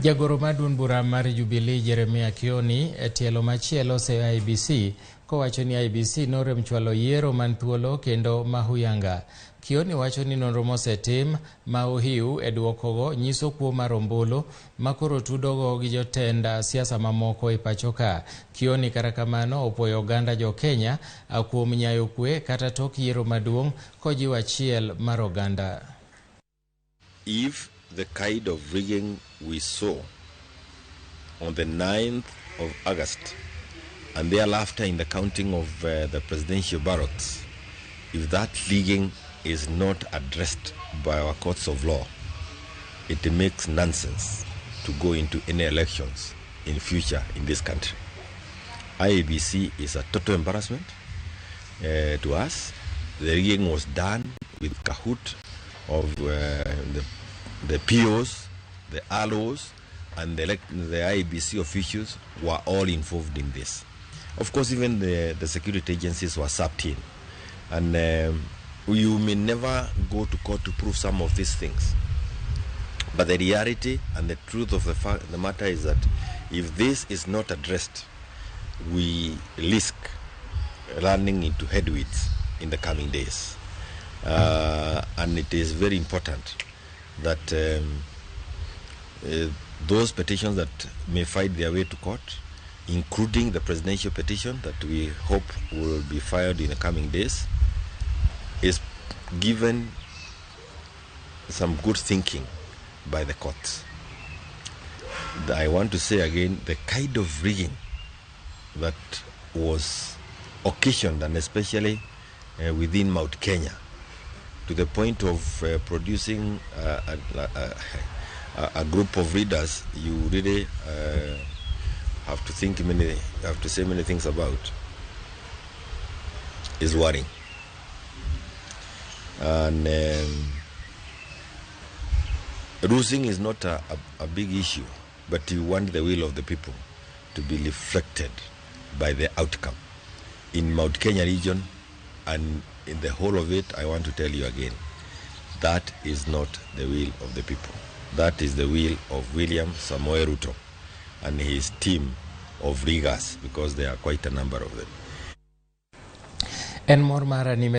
Jagoro maduong' bura mar Jubilee Jeremiah Kioni tielo machielo Oseyo IEBC kowacho ni IEBC norem chwalo yiero man thuolo kendo mahuyanga. Kioni wacho ni nonro mosetim ma ohiu e duokogo nyiso kuo mar ombulu makoro tudogo gi jotend siasa mamoko e pachoka. Kioni kata kamano opwoyo oganda jo Kenya kuom nyayo kwe kata tok yiero maduong' kojiwo achiel mar oganda. If the kind of rigging we saw on the 9th of August and thereafter in the counting of the presidential ballots, if that rigging is not addressed by our courts of law, it makes nonsense to go into any elections in future in this country. IEBC is a total embarrassment to us. The rigging was done with cahoot of the POs, the LOs, and the IEBC officials were all involved in this. Of course, even the security agencies were sucked in. And you may never go to court to prove some of these things. But the reality and the truth of the matter is that if this is not addressed, we risk running into headwinds in the coming days. And it is very important that those petitions that may find their way to court, including the presidential petition that we hope will be filed in the coming days, is given some good thinking by the courts. I want to say again, the kind of rigging that was occasioned, and especially within Mount Kenya, to the point of producing a group of readers you really have to say many things about, is worrying. And losing is not a big issue, but you want the will of the people to be reflected by the outcome. In Mount Kenya region and in the whole of it, I want to tell you again, that is not the will of the people. That is the will of William Samoei Ruto and his team of riggers, because there are quite a number of them.